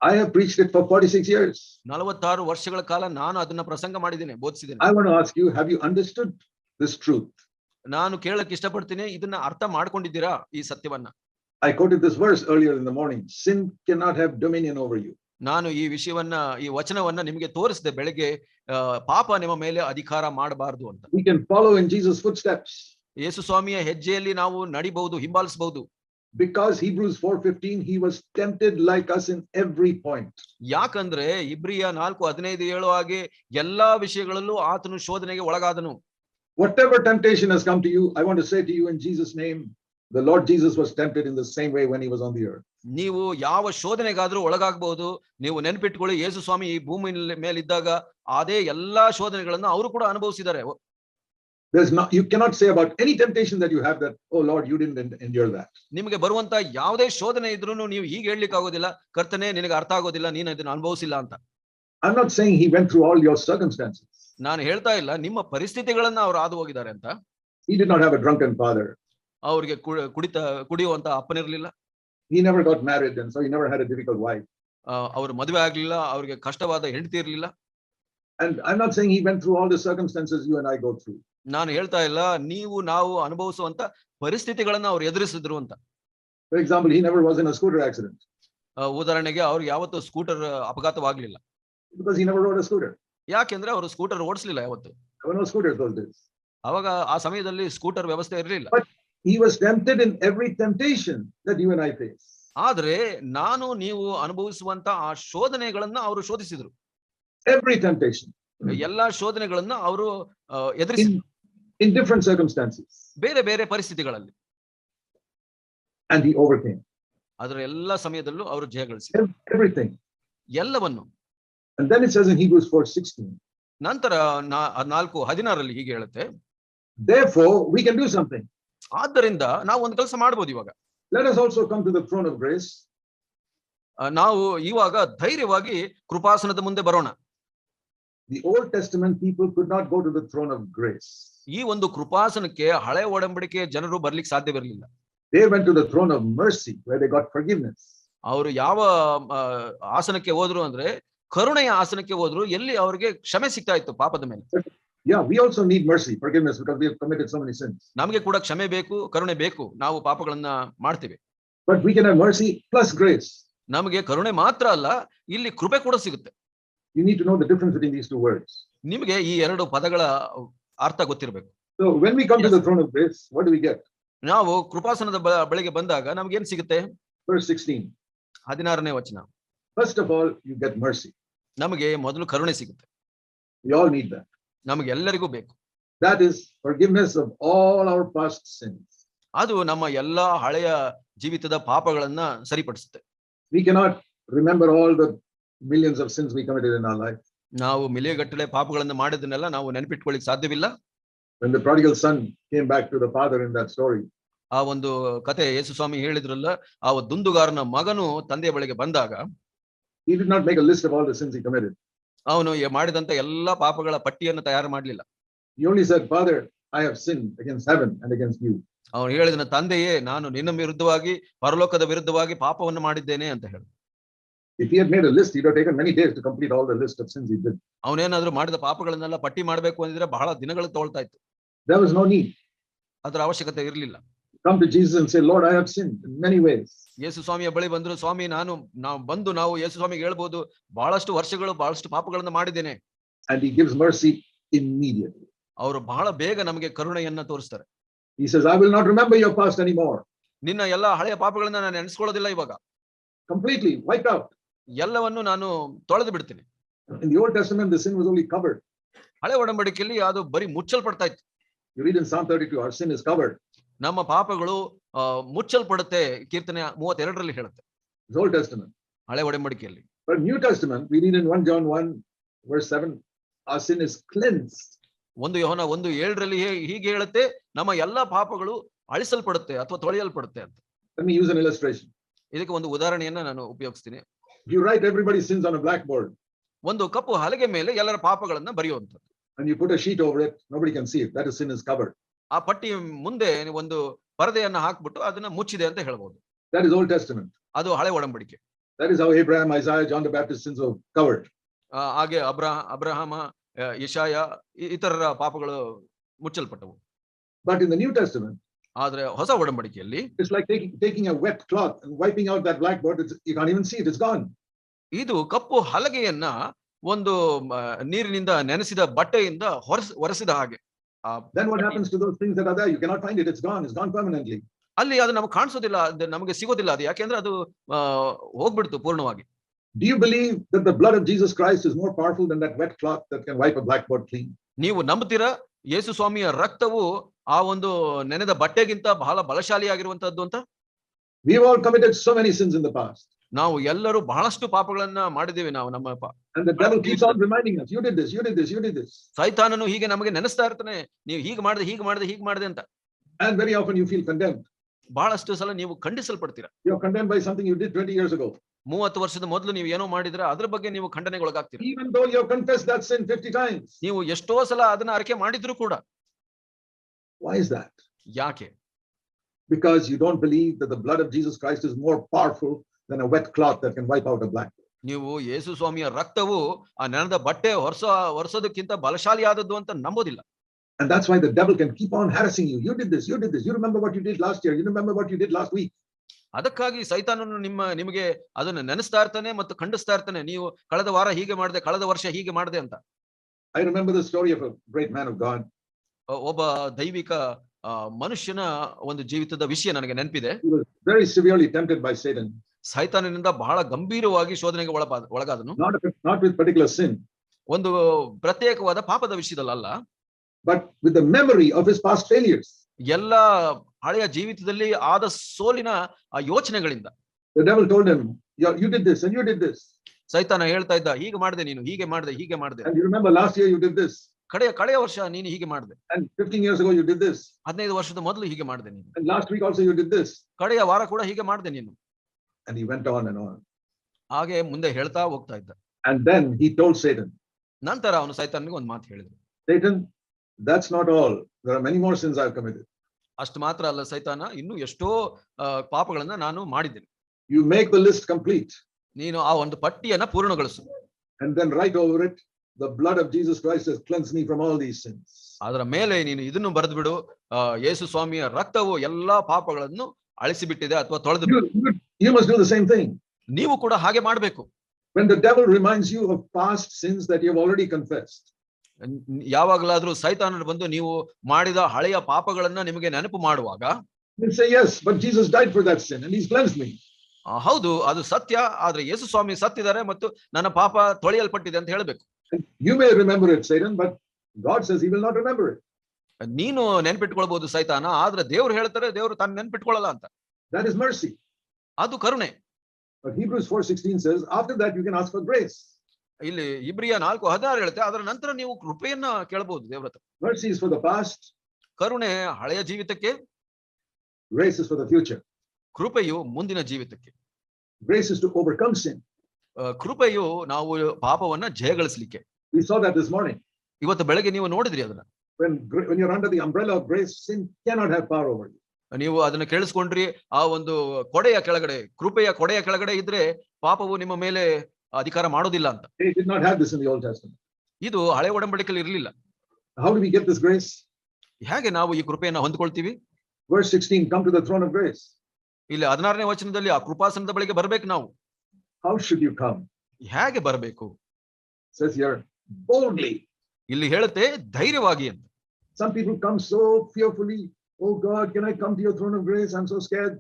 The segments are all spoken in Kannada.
I have preached it for 46 years. 46 ವರ್ಷಗಳ ಕಾಲ ನಾನು ಅದನ್ನ ಪ್ರಸಂಗ ಮಾಡಿದ್ದೇನೆ, ಬೋಧಿಸಿದ್ದೇನೆ. I want to ask you, have you understood this truth? ನಾನು ಕೇಳಕ್ಕೆ ಇಷ್ಟಪಡ್ತೀನಿ, ಇದನ್ನ ಅರ್ಥ ಮಾಡ್ಕೊಂಡಿದ್ದೀರಾ ಈ ಸತ್ಯವನ್ನ? I quoted this verse earlier in the morning. Sin cannot have dominion over you. ನಾನು ಈ ವಿಷಯವನ್ನ, ಈ ವಚನವನ್ನ ನಿಮಗೆ ತೋರಿಸಿದೆ ಬೆಳಗ್ಗೆ, ಪಾಪ ನಿಮ್ಮ ಮೇಲೆ ಅಧಿಕಾರ ಮಾಡಬಾರದು ಅಂತ. We can follow in Jesus' footsteps. ಯೇಸು ಸ್ವಾಮಿಯ ಹೆಜ್ಜೆಯಲ್ಲಿ ನಾವು ನಡಿಬಹುದು, ಹಿಂಬಾಲಿಸಬಹುದು. Because Hebrews 4:15, he was tempted like us in every point. ಯಾಕಂದ್ರೆ ಇಬ್ರಿಯ 4:15 ಹಾಗೆ ಎಲ್ಲಾ ವಿಷಯಗಳಲ್ಲೂ ಆತನು ಶೋಧನೆಗೆ ಒಳಗಾದನು. Whatever temptation has come to you, I want to say to you in Jesus' name, the Lord Jesus was tempted in the same way when he was on the earth. ನೀವು ಯಾವ ಶೋಧನೆಗಾದ್ರೂ ಒಳಗಾಗಬಹುದು. ನೀವು ನೆನಪಿಟ್ಕೊಳ್ಳಿ, ಯೇಸು ಸ್ವಾಮಿ ಈ ಭೂಮಿ ಮೇಲಿದ್ದಾಗ ಅದೇ ಎಲ್ಲಾ ಶೋಧನೆಗಳನ್ನ ಅವರು ಕೂಡ ಅನುಭವಿಸಿದ್ದಾರೆ. You cannot say about any temptation that you have that, oh Lord, you didn't endure that. ನಿಮಗೆ ಬರುವಂತ ಯಾವುದೇ ಶೋಧನೆ ಇದ್ರೂ ನೀವು ಹೀಗೆ ಹೇಳಲಿಕ್ಕೆ ಆಗೋದಿಲ್ಲ, ಕರ್ತನೇ ನಿನಗೆ ಅರ್ಥ ಆಗೋದಿಲ್ಲ, ನೀನು ಇದನ್ನ ಅನುಭವಿಸಿಲ್ಲ ಅಂತ. I'm not saying he went through all your circumstances. ನಾನು ಹೇಳ್ತಾ ಇಲ್ಲ ನಿಮ್ಮ ಪರಿಸ್ಥಿತಿಗಳನ್ನ ಅವರು ಹಾದು ಹೋಗಿದ್ದಾರೆ ಅಂತ. He did not have a drunken father. ಅವರಿಗೆ ಕುಡಿಯುವಂತ ಅಪ್ಪನಿರ್ಲಿಲ್ಲ. He never got married and so he never had a difficult wife. ಅವರು ಮದುವೆ ಆಗ್ಲಿಲ್ಲ, ಅವರಿಗೆ ಕಷ್ಟವಾದ ಹೆಂಡತಿ ಇರ್ಲಿಲ್ಲ. And I'm not saying he went through all the circumstances you and I go through. ನಾನು ಹೇಳ್ತಾ ಇಲ್ಲ ನಾವು ಅನುಭವಿಸುವಂತ ಪರಿಸ್ಥಿತಿಗಳನ್ನ ಅವ್ರು ಎದುರಿಸಿದ್ರು ಅಂತ. For example, he never was in a scooter accident. ಉದಾಹರಣೆಗೆ ಅವ್ರಿಗೆ ಯಾವತ್ತೂ scooter ಅಪಘಾತವಾಗ್ಲಿಲ್ಲ. Because he never rode a scooter. ಯಾಕೆಂದ್ರೆ ಅವರು ಸ್ಕೂಟರ್ ಓಡಿಸ್ಲಿಲ್ಲ ಯಾವತ್ತು. There were no scooters those days. ಅವಾಗ ಆ ಸಮಯದಲ್ಲಿ ಸ್ಕೂಟರ್ ವ್ಯವಸ್ಥೆ ಇರಲಿಲ್ಲ. But he was tempted in every temptation that you and I face. ಆದ್ರೆ ನೀವು ಅನುಭವಿಸುವಂತ ಆ ಶೋಧನೆಗಳನ್ನ ಅವರು ಶೋಧಿಸಿದ್ರು. Every temptation. ಎಲ್ಲಾ ಶೋಧನೆಗಳನ್ನ ಅವರು ಎದುರಿಸಿದ್ರು. In different circumstances. ಬೇರೆ ಬೇರೆ ಪರಿಸ್ಥಿತಿಗಳಲ್ಲಿ. And he overcame. ಅದರ ಎಲ್ಲಾ ಸಮಯದಲ್ಲೂ ಅವರು ಜಯ ಗಳಿಸಿದ್ರು. Everything. ಎಲ್ಲವನ್ನು. And then it says in Hebrews 4:16. ನಂತರ 4:16 ಹೀಗೆ ಹೇಳುತ್ತೆ, Therefore we can do something. ಆದ್ದರಿಂದ ನಾವು ಒಂದು ಕೆಲಸ ಮಾಡಬಹುದು ಇವಾಗ. Let us also come to the throne of grace. ನಾವು ಇವಾಗ ಧೈರ್ಯವಾಗಿ ಕೃಪಾಸನದ ಮುಂದೆ ಬರೋಣ. The Old Testament people could not go to the throne of grace. ಈ ಒಂದು ಕೃಪಾಸನಕ್ಕೆ ಹಳೆ ಒಡಂಬಡಿಕೆ ಜನರು ಬರ್ಲಿಕ್ಕೆ ಸಾಧ್ಯವಿರಲಿಲ್ಲ. They went to the throne of mercy where they got forgiveness. ಅವರು ಯಾವ ಆಸನಕ್ಕೆ ಹೋದ್ರು ಅಂದ್ರೆ ಕರುಣೆಯ ಆಸನಕ್ಕೆ ಹೋದ್ರು, ಎಲ್ಲಿ ಅವರಿಗೆ ಕ್ಷಮೆ ಸಿಗ್ತಾ ಇತ್ತು ಪಾಪದ ಮೇಲೆ. Yeah, we also need mercy, forgiveness, because we have committed so many sins. ನಮಗೆ ಕೂಡ ಕ್ಷಮೆ ಬೇಕು, ಕರುಣೆ ಬೇಕು, ನಾವು ಪಾಪಗಳನ್ನ ಮಾಡ್ತೀವಿ. But we can have mercy plus grace. ನಮಗೆ ಕರುಣೆ ಮಾತ್ರ ಅಲ್ಲ, ಇಲ್ಲಿ ಕೃಪೆ ಕೂಡ ಸಿಗುತ್ತೆ. You need to know the difference between these two words. ನಿಮಗೆ ಈ ಎರಡು ಪದಗಳ ಅರ್ಥ ಗೊತ್ತಿರಬೇಕು. So when we come to the throne of grace, what do we get? ನಾವು ಕೃಪಾಸನದ ಬಳಿಗೆ ಬಂದಾಗ ನಮ್ಗೆ ಏನ್ ಸಿಗುತ್ತೆ? Verse 16. 16ನೇ ವಚನ. First of all, you get mercy. ನಮಗೆ ಮೊದಲು ಕರುಣೆ ಸಿಗುತ್ತೆ. We all need that. ನಮಗೆ ಎಲ್ಲರಿಗೂ ಬೇಕು. That is forgiveness of all our past sins. ಅದು ನಮ್ಮ ಎಲ್ಲಾ ಹಳೆಯ ಜೀವಿತದ ಪಾಪಗಳನ್ನ ಸರಿಪಡಿಸುತ್ತೆ. We cannot remember all the millions of sins we committed in our life. ನಾವು ಮಿಲಿಯಗಟ್ಟಲೆ ಪಾಪಗಳನ್ನು ಮಾಡಿದ್ದನ್ನೆಲ್ಲ ನಾವು ನೆನಪಿಟ್ಕೊಳ್ಳಿಕ್ಕೆ ಸಾಧ್ಯವಿಲ್ಲ. When the prodigal son came back to the father in that story, ಆ ಒಂದು ಕತೆ ಯೇಸು ಸ್ವಾಮಿ ಹೇಳಿದ್ರಲ್ಲ, ಆ ದುಂದುಗಾರನ ಮಗನು ತಂದೆಯ ಬಳಿಗೆ ಬಂದಾಗ he did not make a list of all the sins he committed. ಅವನು ಮಾಡಿದಂತ ಎಲ್ಲಾ ಪಾಪಗಳ ಪಟ್ಟಿಯನ್ನು ತಯಾರು ಮಾಡಲಿಲ್ಲ. He only said, Father, I have sinned against heaven and against you. ಅವನು ಹೇಳಿದನ, ತಂದೆಯೇ, ನಾನು ನಿನ್ನ ವಿರುದ್ಧವಾಗಿ ಪರಲೋಕದ ವಿರುದ್ಧವಾಗಿ ಪಾಪವನ್ನು ಮಾಡಿದ್ದೇನೆ ಅಂತ ಹೇಳಿ. If he had made a list, he would have taken many days to complete all the list of sins he did. ಅವನೇನಾದ್ರೂ ಮಾಡಿದ ಪಾಪಗಳನ್ನೆಲ್ಲ ಪಟ್ಟಿ ಮಾಡಬೇಕು ಅಂದಿದ್ರೆ ಬಹಳ ದಿನಗಳು ತಗೊಳ್ತಾ ಇತ್ತು. There was no need. ಅದರ ಅವಶ್ಯಕತೆ ಇರಲಿಲ್ಲ. Come to Jesus and say, Lord, I have sinned in many ways. ಯೇಸು ಸ್ವಾಮಿಯ ಬಳಿ ಬಂದ್ರು, ಸ್ವಾಮಿ ನಾವು ಯೇಸು ಸ್ವಾಮಿಗೆ ಹೇಳ್ಬೋದು, ಬಹಳಷ್ಟು ವರ್ಷಗಳು ಬಹಳಷ್ಟು ಪಾಪಗಳನ್ನು ಮಾಡಿದ್ದೇನೆ. And he gives mercy immediately. ಅವರು ಬಹಳ ಬೇಗ ನಮಗೆ ಕರುಣೆಯನ್ನ ತೋರಿಸ್ತಾರೆ. He says, I will not remember your past anymore. ನಿನ್ನ ಎಲ್ಲಾ ಹಳೆಯ ಪಾಪಗಳನ್ನ ನಾನು ನೆನೆಸ್ಕೊಳ್ಳೋದಿಲ್ಲ ಇವಾಗ. Completely wiped out. ಎಲ್ಲವನ್ನು ನಾನು ತೊಳೆದು ಬಿಡ್ತೀನಿ. In the Old Testament, the sin was only covered. ಹಳೆ ಒಡಂಬಡಿಕೆಯಲ್ಲಿ ಅದು ಬರೀ ಮುಚ್ಚಲ್ಪಡ್ತಾ ಇತ್ತು. You read in Psalm 32, our sin is covered. ನಮ್ಮ ಪಾಪಗಳು ಮುಚ್ಚಲ್ಪಡುತ್ತೆ, ಕೀರ್ತನೆ 32ರಲ್ಲಿ ಹೇಳುತ್ತೆ. It's Old Testament. ಹಳೆ ಒಡಂಬಡಿಕೆಯಲ್ಲಿ. But New Testament, we read in 1 John 1 verse 7, our sin is cleansed. 1 ಯೋಹನ 1:7ರಲ್ಲಿ ಹೀಗೆ ಹೇಳುತ್ತೆ, ನಮ್ಮ ಎಲ್ಲಾ ಪಾಪಗಳು ಅಳಿಸಲ್ಪಡುತ್ತೆ ಅಥವಾ ತೊಳೆಯಲ್ಪಡುತ್ತೆ ಅಂತ. Let me use an illustration. ಇದಕ್ಕೆ ಒಂದು ಉದಾಹರಣೆಯನ್ನ ನಾನು ಉಪಯೋಗಿಸ್ತೀನಿ. You write everybody's sins on a blackboard. ಒಂದು ಕಪ್ಪು ಹಲಗೆ ಮೇಲೆ ಎಲ್ಲರ ಪಾಪಗಳನ್ನ ಬರೆಯುವಂಥದ್ದು. And you put a sheet over it, nobody can see it. That is, sin is covered. ಆ ಪಟ್ಟಿ ಮುಂದೆ ಒಂದು ಪರದೆಯನ್ನ ಹಾಕ್ಬಿಟ್ಟು ಅದನ್ನ ಮುಚ್ಚಿದೆ ಅಂತ ಹೇಳ್ಬೋದು. That is Old Testament. ಅದು ಹಳೆ ಒಡಂಬಡಿಕೆ. That is how Abraham, Isaiah, John the Baptist sins were covered. ಹಾಗೆ ಅಬ್ರಹಾಮ, ಯೆಶಾಯ ಇತರರ ಪಾಪಗಳು ಮುಚ್ಚಲ್ಪಟ್ಟವು. But in the New Testament, ಆದ್ರೆ ಹೊಸ ಒಡಂಬಡಿಕೆಯಲ್ಲಿ it's like taking a wet cloth and wiping out that blackboard. You can't even see it. It's gone. ಇದು ಕಪ್ಪು ಹಲಗೆಯನ್ನ ಒಂದು ನೀರಿನಿಂದ ನೆನೆಸಿದ ಬಟ್ಟೆಯಿಂದ ಒರೆಸಿದ ಹಾಗೆ. Then what happens to those things that are there? You cannot find it. It's gone. It's gone permanently. ಅಲ್ಲಿ ಅದು ನಮಗೆ ಕಾಣಿಸೋದಿಲ್ಲ, ನಮಗೆ ಸಿಗೋದಿಲ್ಲ. ಅದು ಯಾಕೆಂದ್ರೆ ಅದು ಹೋಗ್ಬಿಡ್ತು ಪೂರ್ಣವಾಗಿ. Do you believe that the blood of Jesus Christ is more powerful than that wet cloth that can wipe a blackboard clean? ನೀವು ನಂಬುತ್ತೀರಾ ಯೇಸು ಸ್ವಾಮಿಯ ರಕ್ತವು ಆ ಒಂದು ನೆನೆದ ಬಟ್ಟೆಗಿಂತ ಬಹಳ ಬಲಶಾಲಿಯಾಗಿರುವಂತದ್ದು ಅಂತ? We have all committed so many sins in the past. ನಾವು ಎಲ್ಲರೂ ಬಹಳಷ್ಟು ಪಾಪಗಳನ್ನ ಮಾಡಿದ್ದೇವೆ ನಾವು ನಮ್ಮ And the devil keeps on reminding us, you did this, you did this, you did this. ಸೈತಾನನು ಹೀಗೆ ನಮಗೆ ನೆನೆಸ್ತಾ ಇರ್ತಾನೆ, ನೀವು ಹೀಗೆ ಮಾಡಿದೆ ಅಂತ. And very often you feel condemned. ಬಹಳಷ್ಟು ಸಲ ನೀವು ಖಂಡಿಸಲ್ಪಡ್ತೀರಾ. You're condemned by something you did 20 years ago. 30 ವರ್ಷದ ಮೊದಲು ನೀವು ಏನೋ ಮಾಡಿದ್ರೆ ಅದ್ರ ಬಗ್ಗೆ ನೀವು ಖಂಡನೆಗೆ ಒಳಗಾಗ್ತೀರಾ. Even though you have confessed that sin 50 times. ನೀವು ಎಷ್ಟೋ ಸಲ ಅದನ್ನ ಅರಿಕೆ ಮಾಡಿದ್ರು ಕೂಡ. Why is that? ಯಾಕೆ? Because you don't believe that the blood of Jesus Christ is more powerful than a wet cloth that can wipe out a blackboard. ನೀವು ಯೇಸು ಸ್ವಾಮಿಯ ರಕ್ತವು ಆ ನೆನೆದ ಬಟ್ಟೆ ಒರೆಸೋದಕ್ಕಿಂತ ಬಲಶಾಲಿಯಾದದ್ದು ಅಂತ ನಂಬೋದಿಲ್ಲ. And that's why the devil can keep on harassing you. You did this, you did this. You remember what you did last year. You remember what you did last week. ಅದಕ್ಕಾಗಿ ಸೈತಾನನು ನಿಮಗೆ ಅದನ್ನ ನೆನೆಸ್ತಾ ಇರ್ತಾನೆ ಮತ್ತು ಖಂಡಿಸ್ತಾ ಇರ್ತಾನೆ. ನೀವು ಕಳೆದ ವಾರ ಹೀಗೆ ಮಾಡಿದೆ, ಕಳೆದ ವರ್ಷ ಹೀಗೆ ಮಾಡಿದೆ ಅಂತ. I remember the story of a great man of God. ಒಬ್ಬ ದೈವಿಕ ಮನುಷ್ಯನ ಒಂದು ಜೀವಿತದ ವಿಷಯ ನನಗೆ ನೆನಪಿದೆ. He was very severely tempted by Satan. ಸೈತಾನನಿಂದ ಬಹಳ ಗಂಭೀರವಾಗಿ ಶೋಧನೆಗೆ ಒಳಗಾದನು. Not with particular sin. ಒಂದು ಪ್ರತ್ಯೇಕವಾದ ಪಾಪದ ವಿಷಯದಲ್ಲ, but with the memory of his past failures. ಎಲ್ಲ ಹಳೆಯ ಜೀವಿತದಲ್ಲಿ ಆದ ಸೋಲಿನ ಆ ಯೋಚನೆಗಳಿಂದ. The devil told him, you did this and you did this. ಸೈತಾನ ಹೇಳ್ತಾ ಇದ್ದ, ಹೀಗೆ ಮಾಡಿದೆ ನೀನು, ಹೀಗೆ ಮಾಡಿದೆ. And you remember last year you did this. ಕಳೆಯ ವರ್ಷ ನೀನು ಹೀಗೆ ಮಾಡಿದೆ. And 15 years ago you did this. 15 ವರ್ಷದ ಮೊದಲು ಹೀಗೆ ಮಾಡಿದೆ ನೀನು. And last week also you did this. ಕಡೆಯ ವಾರ ಕೂಡ ಹೀಗೆ ಮಾಡಿದೆ ನೀನು. And he went on and on. ಹಾಗೆ ಮುಂದೆ ಹೇಳ್ತಾ ಹೋಗ್ತಾ ಇದ್ದ. And then he told Satan. ನಂತರ ಅವನು ಸೈತಾನನಿಗೆ ಒಂದು ಮಾತು ಹೇಳಿದ. Satan, that's not all. There are many more sins I've committed. ಅಷ್ಟು ಮಾತ್ರ ಅಲ್ಲ ಸೈತಾನ, ಇನ್ನೂ ಎಷ್ಟೋ ಪಾಪಗಳನ್ನ ನಾನು ಮಾಡಿದ್ದೇನೆ. You make the list complete. ನೀನು ಆ ಒಂದು ಪಟ್ಟಿಯನ್ನ ಪೂರ್ಣಗೊಳಿಸು. And then write over it, the blood of Jesus Christ has cleansed me from all these sins. ಅದರ ಮೇಲೆ ನೀನು ಇದನ್ನು ಬರೆದು ಬಿಡು, ಯೇಸು ಸ್ವಾಮಿಯ ರಕ್ತವು ಎಲ್ಲಾ ಪಾಪಗಳನ್ನು ಅಳಿಸಿ ಬಿಟ್ಟಿದೆ ಅಥವಾ ತೊಳೆದು ಬಿಟ್ಟಿದೆ. You must do the same thing. ನೀವು ಕೂಡ ಹಾಗೆ ಮಾಡಬೇಕು. When the devil reminds you of past sins that you have already confessed. ಯಾವಾಗಲಾದ್ರೂ ಸೈತಾನನು ಬಂದು ನೀವು ಮಾಡಿದ ಹಳೆಯ ಪಾಪಗಳನ್ನ ನಿಮಗೆ ನೆನಪು ಮಾಡುವಾಗ, you say yes, but Jesus died for that sin and he's cleansed me. ಹೌದು, ಅದು ಸತ್ಯ, ಆದ್ರೆ ಯೇಸು ಸ್ವಾಮಿ ಸತ್ತಿದ್ದಾರೆ ಮತ್ತು ನನ್ನ ಪಾಪ ತೊಳೆಯಲ್ಪಟ್ಟಿದೆ ಅಂತ ಹೇಳಬೇಕು. You may remember it, Satan, but God says he will not remember it. ನೀನು ನೆನ್ಪಿಟ್ಕೊಳ್ಬಹುದು ಸೈತಾನ, ಆದ್ರೆ ದೇವ್ರು ಹೇಳ್ತಾರೆ ದೇವ್ರು ತಾನು ನೆನ್ಪಿಟ್ಕೊಳ್ಳಲ್ಲ ಅಂತ. That is mercy. ಅದು ಕರುಣೆ. But Hebrews 4:16 says, after that you can ask for grace. ಇಲ್ಲಿ ಇಬ್ರಿಯ 4:16 ಹೇಳುತ್ತೆ, ಅದರ ನಂತರ ನೀವು ಕೃಪೆಯನ್ನ ಕೇಳಬಹುದು ದೇವರ ಹತ್ರ. Mercy is for the past. ಕರುಣೆ ಹಳೆಯ ಜೀವಿತಕ್ಕೆ. Grace is for the future. ಕೃಪೆಯು ಮುಂದಿನ ಜೀವಿತಕ್ಕೆ. Grace is to overcome sin. ಕೃಪೆಯು ನಾವು ಪಾಪವನ್ನ ಜಯಗಳಿಸಲಿಕ್ಕೆ. We saw that this morning. ಇವತ್ತು ಬೆಳಗ್ಗೆ ನೀವು ನೋಡಿದ್ರಿ ಅದನ್ನ. When you're under the umbrella of grace, sin cannot have power over you. ನೀವು ಅದನ್ನ ಕೇಳಿಸ್ಕೊಂಡ್ರಿ, ಆ ಒಂದು ಕೊಡೆಯ ಕೆಳಗಡೆ, ಕೃಪೆಯ ಕೊಡೆಯ ಕೆಳಗಡೆ ಇದ್ರೆ ಪಾಪವು ನಿಮ್ಮ ಮೇಲೆ ಅಧಿಕಾರ ಮಾಡೋದಿಲ್ಲ ಅಂತ. They did not have this in the Old Testament. ಇದು ಹಳೆ ಒಡಂಬಡಿಕೆಯಲ್ಲಿ ಇರಲಿಲ್ಲ. How do we get this grace? ಹೇಗೆ ನಾವು ಈ ಕೃಪೆಯನ್ನ ಹೊಂದಿಕೊಳ್ತೀವಿ? Verse 16, come to the throne of grace. ಇಲ್ಲಿ 16ನೇ ವಚನದಲ್ಲಿ ಆ ಕೃಪಾಸನದ ಬಳಿಗೆ ಬರಬೇಕು ನಾವು. How should you come? ಹೇಗೆ ಬರಬೇಕು? Says here, boldly. ಇಲ್ಲಿ ಹೇಳುತ್ತೆ ಧೈರ್ಯವಾಗಿ ಅಂತ. Some people come so fearfully. Oh God, can I come to your throne of grace? I'm so scared.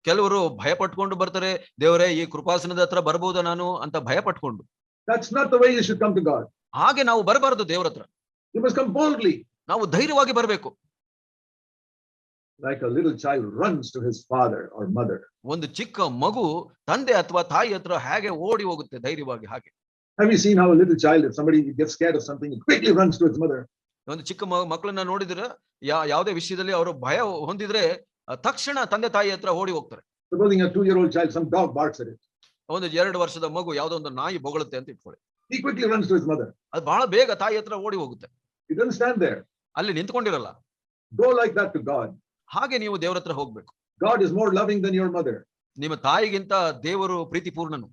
ಕೆಲವರು ಭಯ ಪಟ್ಕೊಂಡು ಬರ್ತಾರೆ, ದೇವರೇ ಈ ಕೃಪಾಸನದ ಹತ್ರ ಬರಬಹುದಾ ನಾನು ಅಂತ ಭಯ ಪಟ್ಕೊಂಡು. That's not the way you should come to God. ಹಾಗೆ ನಾವು ಬರಬಾರದು ದೇವರ ಹತ್ರ. You must come boldly. ನಾವು ಧೈರ್ಯವಾಗಿ ಬರಬೇಕು. Like a little child runs to his father or mother. ಒಂದು ಚಿಕ್ಕ ಮಗು ತಂದೆ ಅಥವಾ ತಾಯಿ ಹತ್ರ ಹೇಗೆ ಓಡಿ ಹೋಗುತ್ತೆ ಧೈರ್ಯವಾಗಿ ಹಾಗೆ. Have you seen how a little child, if somebody gets scared of something, he quickly runs to his mother? ಒಂದು ಚಿಕ್ಕ ಮಕ್ಕಳನ್ನ ನೋಡಿದ್ರೆ ಯಾವುದೇ ವಿಷಯದಲ್ಲಿ ಅವರು ಭಯ ಹೊಂದಿದ್ರೆ ತಕ್ಷಣ ತಂದೆ ತಾಯಿ ಹತ್ರ ಓಡಿ ಹೋಗ್ತಾರೆ. Supposing a 2-year-old child, some dog barks at it. ಒಂದು 2 ವರ್ಷದ ಮಗು ಯಾವುದೋ ಒಂದು ನಾಯಿ ಬೊಗಳುತ್ತೆ ಅಂತ ಇಟ್ಕೊಳ್ಳಿ. He quickly runs to his mother. ಅದು ಬಹಳ ಬೇಗ ತಾಯಿ ಹತ್ರ ಓಡಿ ಹೋಗುತ್ತೆ. He doesn't stand there. ಅಲ್ಲಿ ನಿಂತ್ಕೊಂಡಿರಲ್ಲ. Go like that to God. ಹಾಗೆ ನೀವು ದೇವರ ಹತ್ರ ಹೋಗ್ಬೇಕು. God is more loving than your mother. ನಿಮ್ಮ ತಾಯಿಗಿಂತ ದೇವರು ಪ್ರೀತಿಪೂರ್ಣನು.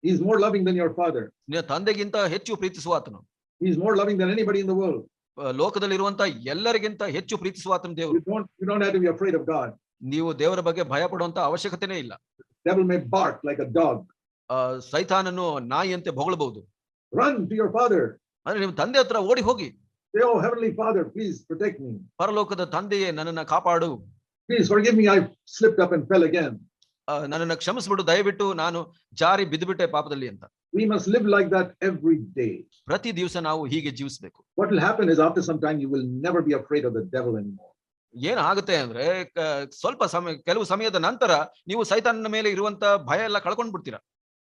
He is more loving than your father. ನಿನ್ನ ತಂದೆಗಿಂತ ಹೆಚ್ಚು ಪ್ರೀತಿಸುವಾತನು. He is more loving than anybody in the world. ಲೋಕದಲ್ಲಿರುವಂತ ಎಲ್ಲರಿಗಿಂತ ಹೆಚ್ಚು ಪ್ರೀತಿಸುವಾತನು ದೇವರು. You don't have to be afraid of God. ನೀವು ದೇವರ ಬಗ್ಗೆ ಭಯ ಪಡುವಂತ ಅವಶ್ಯಕತೆನೇ ಇಲ್ಲ. Devil may bark like a dog. ಸೈತಾನನು ನಾಯಿಯಂತೆ ಬೊಗಳಬಹುದು. Run to your father. ಅಂದ್ರೆ ನಿಮ್ಮ ತಂದೆ ಹತ್ರ ಓಡಿ ಹೋಗಿ, Say, oh heavenly Father, please protect me. ಪರಲೋಕದ ತಂದೆಯೇ ನನ್ನನ್ನ ಕಾಪಾಡು, Please forgive me, I slipped up and fell again. ನನ್ನನ್ನ ಕ್ಷಮಿಸ್ಬಿಡು, ದಯವಿಟ್ಟು ನಾನು ಜಾರಿ ಬಿದ್ದುಬಿಟ್ಟೆ ಪಾಪದಲ್ಲಿ ಅಂತ. We must live like that every day. ಪ್ರತಿ ದಿವಸ ನಾವು ಹೀಗೆ ಜೀವಿಸಬೇಕು. What will happen is after some time you will never be afraid of the devil anymore. ಏನಾಗುತ್ತೆ ಅಂದ್ರೆ ಸ್ವಲ್ಪ ಸಮಯ, ಕೆಲವು ಸಮಯದ ನಂತರ ನೀವು ಸೈತಾನನ ಮೇಲೆ ಇರುವಂತ ಭಯ ಎಲ್ಲ ಕಳ್ಕೊಂಡ್ ಬಿಡ್ತೀರಾ.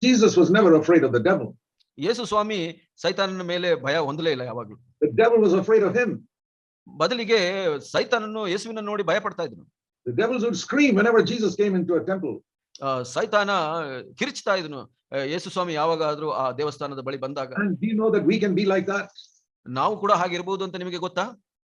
Jesus was never afraid of the devil. ಯೇಸು ಸ್ವಾಮಿ ಸೈತಾನನ ಮೇಲೆ ಭಯ ಹೊಂದಲೇ ಇಲ್ಲ ಯಾವಾಗ್ಲೂ. The devil was afraid of him. ಬದಲಿಗೆ ಸೈತಾನನು ಯೇಸುವಿನ ನೋಡಿ ಭಯ ಪಡ್ತಾ ಇದ್ನು. The devils would scream whenever Jesus came into a temple. ಸೈತಾನ ಕಿರ್ಚ್ತಾ ಇದ್ನು ಯೇಸು ಸ್ವಾಮಿ ಯಾವಾಗಾದ್ರೂ ಆ ದೇವಸ್ಥಾನದ ಬಳಿ ಬಂದಾಗ. And do you know that we can be like that? ನಾವು ಕೂಡ ಹಾಗಿರ್ಬೋದು ಅಂತ ನಿಮಗೆ ಗೊತ್ತಾ?